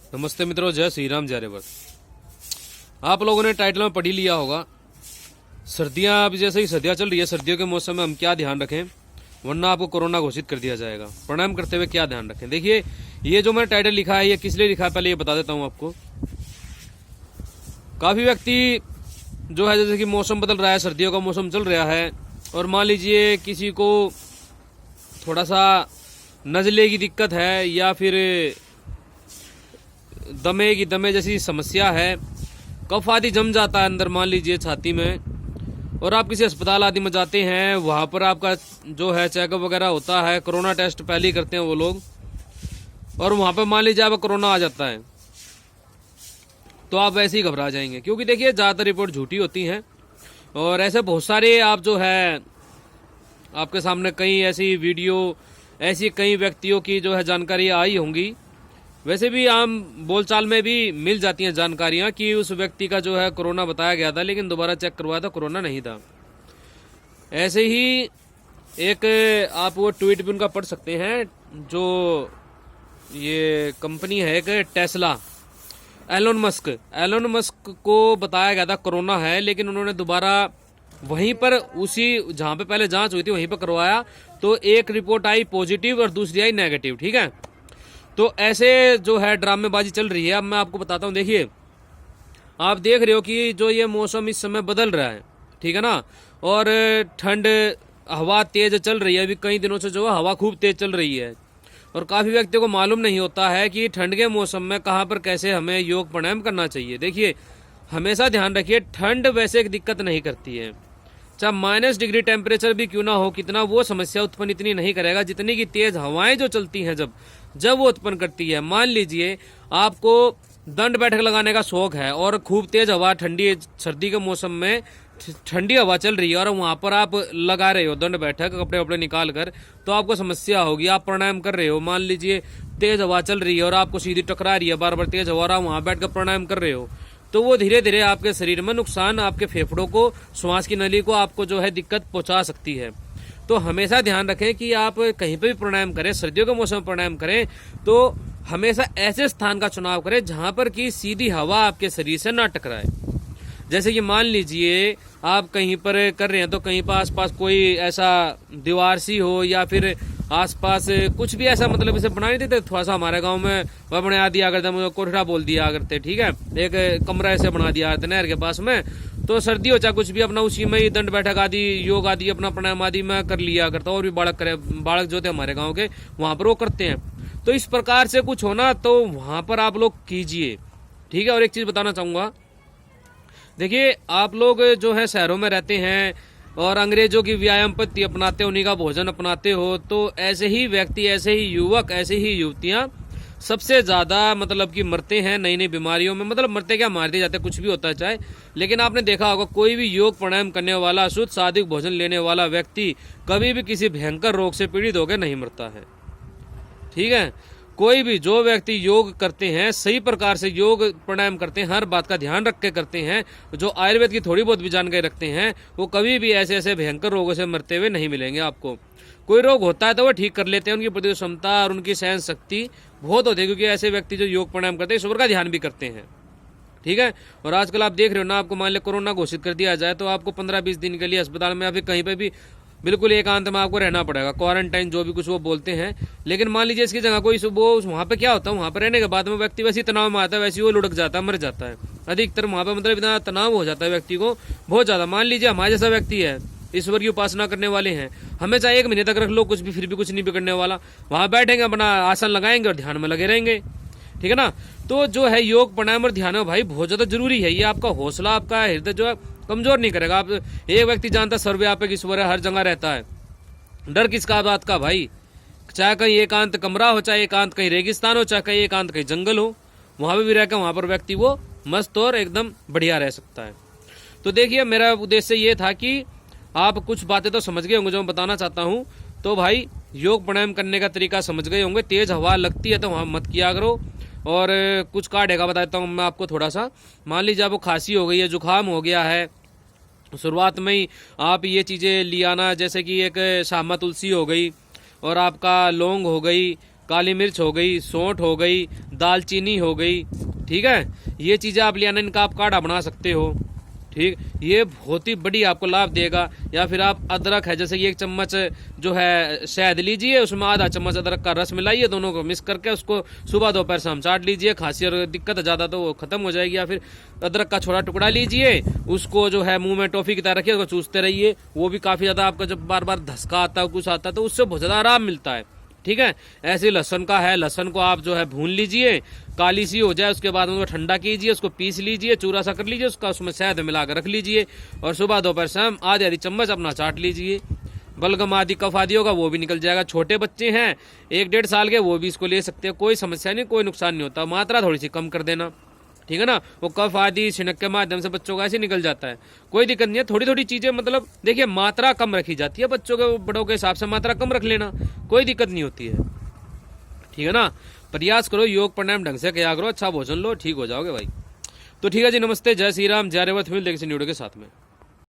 नमस्ते मित्रों, जय श्री राम, जय रेवत। आप लोगों ने टाइटल में पढ़ ही लिया होगा, सर्दियां अब जैसे ही सर्दियां चल रही है, सर्दियों के मौसम में हम क्या ध्यान रखें वरना आपको कोरोना घोषित कर दिया जाएगा। प्राणायाम करते हुए क्या ध्यान रखें। देखिए, ये जो मैंने टाइटल लिखा है ये किस लिए लिखा है पहले ये बता देता हूं आपको। काफी व्यक्ति जो है, जैसे कि मौसम बदल रहा है, सर्दियों का मौसम चल रहा है, और मान लीजिए किसी को थोड़ा सा नजले की दिक्कत है या फिर दमे जैसी समस्या है, कफ आदि जम जाता है अंदर मान लीजिए छाती में, और आप किसी अस्पताल आदि में जाते हैं, वहां पर आपका जो है चेकअप वगैरह होता है, कोरोना टेस्ट पहले ही करते हैं वो लोग, और वहां पर मान लीजिए आपका कोरोना आ जाता है तो आप वैसे ही घबरा जाएंगे, क्योंकि देखिए ज्यादातर रिपोर्ट झूठी होती हैं। और ऐसे बहुत सारे आप जो है आपके सामने कई ऐसी वीडियो, ऐसी कई व्यक्तियों की जो है जानकारी आई होंगी, वैसे भी आम बोलचाल में भी मिल जाती हैं जानकारियां कि उस व्यक्ति का जो है कोरोना बताया गया था, लेकिन दोबारा चेक करवाया था कोरोना नहीं था। ऐसे ही एक आप वो ट्वीट भी उनका पढ़ सकते हैं, जो ये कंपनी है एक टेस्ला, एलोन मस्क को बताया गया था कोरोना है, लेकिन उन्होंने दोबारा वहीं पर उसी जहां पे पहले जांच हुई थी वहीं पर करवाया, तो एक रिपोर्ट आई पॉजिटिव और दूसरी आई नेगेटिव। ठीक है, तो ऐसे जो है ड्रामेबाजी चल रही है। अब मैं आपको बताता हूं, देखिए आप देख रहे हो कि जो ये मौसम इस समय बदल रहा है, ठीक है ना, और ठंड, हवा तेज चल रही है, अभी कई दिनों से जो है हवा खूब तेज चल रही है, और काफी व्यक्तियों को मालूम नहीं होता है कि ठंड के मौसम में कहाँ पर कैसे हमें योग प्राणायाम करना चाहिए। देखिए, हमेशा ध्यान रखिए, ठंड वैसे एक दिक्कत नहीं करती है, चाहे -डिग्री टेम्परेचर भी क्यों ना हो कितना, वो समस्या उत्पन्न इतनी नहीं करेगा जितनी की तेज हवाएं जो चलती हैं जब वो उत्पन्न करती है। मान लीजिए आपको दंड बैठक लगाने का शौक है और खूब तेज हवा, ठंडी सर्दी के मौसम में ठंडी हवा चल रही है और वहां पर आप लगा रहे हो दंड बैठक कपड़े वपड़े निकाल कर, तो आपको समस्या होगी। आप प्राणायाम कर रहे हो, मान लीजिए तेज हवा चल रही है और आपको सीधी टकरा रही है, बार बार तेज हवा, और आप वहां बैठ कर प्राणायाम कर रहे हो, तो वो धीरे धीरे आपके शरीर में नुकसान, आपके फेफड़ों को, श्वास की नली को आपको जो है दिक्कत पहुंचा सकती है। तो हमेशा ध्यान रखें कि आप कहीं पर भी प्राणायाम करें, सर्दियों के मौसम में प्राणायाम करें तो हमेशा ऐसे स्थान का चुनाव करें जहां पर की सीधी हवा आपके शरीर से ना टकराए। जैसे कि मान लीजिए आप कहीं पर कर रहे हैं तो कहीं पर आसपास कोई ऐसा दीवार सी हो, या फिर आसपास कुछ भी ऐसा, मतलब इसे बना नहीं देते, थोड़ा सा हमारे गांव में वह बना दिया करते, मुझे कोठरा बोल दिया करते, ठीक है, एक कमरा ऐसे बना दिया करते नहर के पास में, तो सर्दी हो चाहे कुछ भी, अपना उसी में ही दंड बैठक आदि, योग आदि, अपना प्राणायाम आदि में कर लिया करता। और भी बालक जो थे हमारे गाँव के, वहां पर वो करते हैं। तो इस प्रकार से कुछ होना तो वहां पर आप लोग कीजिए, ठीक है। और एक चीज बताना चाहूंगा, देखिए आप लोग जो है शहरों में रहते हैं और अंग्रेजों की व्यायाम पद्धति अपनाते हो, उन्हीं का भोजन अपनाते हो, तो ऐसे ही व्यक्ति, ऐसे ही युवक, ऐसे ही युवतियां सबसे ज्यादा मतलब कि मरते हैं नई नई बीमारियों में। मतलब मरते क्या, मार दिए जाते, कुछ भी होता है चाहे, लेकिन आपने देखा होगा कोई भी योग प्राणायाम करने वाला, शुद्ध सात्विक भोजन लेने वाला व्यक्ति कभी भी किसी भयंकर रोग से पीड़ित होकर नहीं मरता है, ठीक है। कोई भी जो व्यक्ति योग करते हैं, सही प्रकार से योग प्राणायाम करते हैं, हर बात का ध्यान रख के करते हैं, जो आयुर्वेद की थोड़ी बहुत भी जानकारी रखते हैं, वो कभी भी ऐसे ऐसे भयंकर रोगों से मरते हुए नहीं मिलेंगे आपको। कोई रोग होता है तो वो ठीक कर लेते हैं, उनकी प्रतिरोधक क्षमता और उनकी सहन शक्ति बहुत होती है, क्योंकि ऐसे व्यक्ति जो योग प्राणायाम करते हैं ईश्वर का ध्यान भी करते हैं, ठीक है। और आजकल आप देख रहे हो ना, आपको मान लिया कोरोना घोषित कर दिया जाए तो आपको 15-20 दिन के लिए अस्पताल में या फिर कहीं पे भी बिल्कुल एकांत में आपको रहना पड़ेगा, क्वारंटाइन जो भी कुछ वो बोलते हैं। लेकिन मान लीजिए इसकी जगह कोई वो, वहां पे क्या होता है, वहां पर रहने के बाद में व्यक्ति वैसे तनाव में आता है, वैसे वो लुढ़क जाता है, मर जाता है। अधिकतर वहां पर मतलब इतना तनाव हो जाता है व्यक्ति को बहुत ज्यादा। मान लीजिए हमारे जैसा व्यक्ति है, ईश्वर की उपासना करने वाले हैं, हमें चाहे 1 महीने तक रख लो कुछ भी, फिर भी कुछ नहीं बिगड़ने वाला। वहां बैठेंगे, अपना आसन लगाएंगे और ध्यान में लगे रहेंगे, ठीक है ना। तो जो है योग प्राणायाम और ध्यान भाई बहुत ज्यादा जरूरी है। ये आपका हौसला, आपका हृदय जो है कमजोर नहीं करेगा। आप एक व्यक्ति जानता सर्वव्यापक ईश्वर है, हर जगह रहता है, डर किसका बात का भाई। चाहे कहीं एकांत कमरा हो, चाहे एकांत कहीं रेगिस्तान हो, चाहे कहीं एकांत कहीं जंगल हो, वहां पर भी रहकर वहां पर व्यक्ति वो मस्त और एकदम बढ़िया रह सकता है। तो देखिए, मेरा उद्देश्य ये था कि आप कुछ बातें तो समझ गए होंगे जो मैं बताना चाहता हूं। तो भाई योग प्राणायाम करने का तरीका समझ गए होंगे। तेज हवा लगती है तो वहां मत किया करो। और कुछ काढ़ेगा बताता हूँ मैं आपको थोड़ा सा। मान लीजिए आपको खांसी हो गई है, जुकाम हो गया है, शुरुआत में ही आप ये चीज़ें लियाना, जैसे कि एक शामा तुलसी हो गई, और आपका लौंग हो गई, काली मिर्च हो गई, सौंठ हो गई, दालचीनी हो गई, ठीक है, ये चीजें आप ले आना, इनका आप काढ़ा बना सकते हो, ठीक, ये बहुत ही बड़ी आपको लाभ देगा। या फिर आप अदरक है, जैसे ये 1 चम्मच जो है शहद लीजिए, उसमें आधा चम्मच अदरक का रस मिलाइए, दोनों को मिक्स करके उसको सुबह दोपहर शाम चाट लीजिए। खांसी और दिक्कत ज़्यादा तो वो खत्म हो जाएगी। या फिर अदरक का छोटा टुकड़ा लीजिए, उसको जो है मुंह में टॉफी की तरह रखिए, उसको चूसते रहिए, वो भी काफ़ी ज़्यादा आपका जब बार बार धसका आता है, कुछ आता है, तो उससे बहुत ज़्यादा आराम मिलता है, ठीक है। ऐसे लहसन का है, लहसन को आप जो है भून लीजिए, काली सी हो जाए, उसके बाद उसको ठंडा कीजिए, उसको पीस लीजिए, चूरा सा कर लीजिए, उसका उसमें शहद मिलाकर रख लीजिए और सुबह दोपहर शाम आधी चम्मच अपना चाट लीजिए। बलगम आदि कफ आदि होगा वो भी निकल जाएगा। छोटे बच्चे हैं 1-1.5 साल के, वो भी इसको ले सकते हैं, कोई समस्या नहीं, कोई नुकसान नहीं होता। मात्रा थोड़ी सी कम कर देना, ठीक है ना। वो कफ आदि छिनक के माध्यम से बच्चों का ऐसे निकल जाता है, कोई दिक्कत नहीं है। थोड़ी थोड़ी चीजें मतलब देखिए मात्रा कम रखी जाती है, बच्चों के बड़ों के हिसाब से मात्रा कम रख लेना, कोई दिक्कत नहीं होती है, ठीक है ना। प्रयास करो, योग प्राणायाम ढंग से किया करो, अच्छा भोजन लो, ठीक हो जाओगे भाई। तो ठीक है जी, नमस्ते, जय श्री राम, जय रेवत, मिलते किसी वीडियो के साथ में।